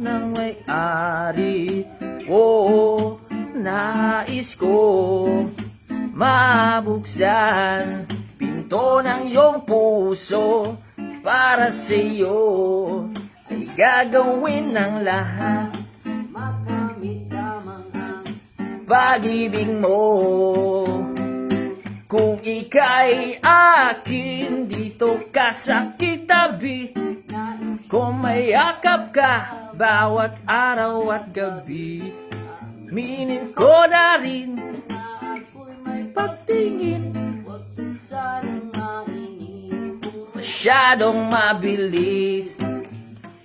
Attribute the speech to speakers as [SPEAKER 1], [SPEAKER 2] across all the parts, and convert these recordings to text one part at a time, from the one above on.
[SPEAKER 1] ng may-ari. Oo, nais ko mabuksan pinto ng iyong puso. Para sa'yo ay gagawin ng lahat,
[SPEAKER 2] makamit lamang ang
[SPEAKER 1] pag-ibig mo. Kung ika'y akin, dito ka sa kitabi,
[SPEAKER 2] nais
[SPEAKER 1] kung mayakap ka bawat araw at gabi. Minin ko na rin
[SPEAKER 2] na ako'y may
[SPEAKER 1] pagtingin,
[SPEAKER 2] huwag ka sanang mainip.
[SPEAKER 1] masyadong mabilis.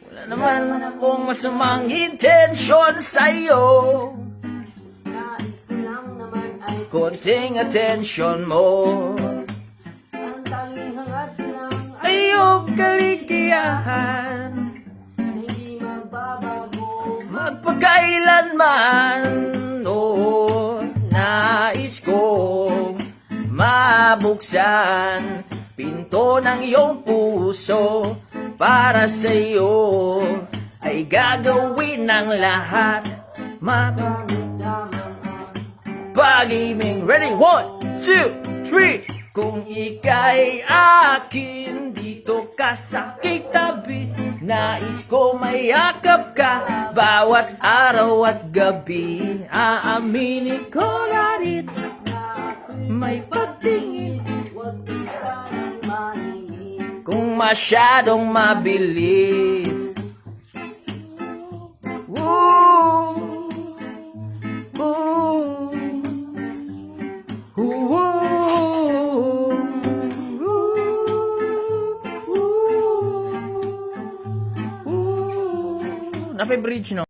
[SPEAKER 1] Wala naman akong masamang intensyon sa'yo,
[SPEAKER 2] Nais ko lang naman ay
[SPEAKER 1] konting atensyon mo.
[SPEAKER 2] ang tanging hangad lang
[SPEAKER 1] Ay iyong kaligayahan,
[SPEAKER 2] na hindi magbabago.
[SPEAKER 1] magpakailanman. Oo, nais kong mabuksan pinto ng iyong puso. Para sa'yo ay gagawin ng lahat,
[SPEAKER 2] Makamit lamang ang
[SPEAKER 1] pag-ibig. Ready? 1, 2, 3. Kung ika'y akin, dito ka sa kitabi, nais ko mayakap ka bawat araw at gabi. Aaminin ko na rin
[SPEAKER 2] na ako'y
[SPEAKER 1] may pagtingin,
[SPEAKER 2] huwag ka sanang mainis.
[SPEAKER 1] kung masyadong mabilis. Woo! Woo! Woo! Woo! Napay bridge, no?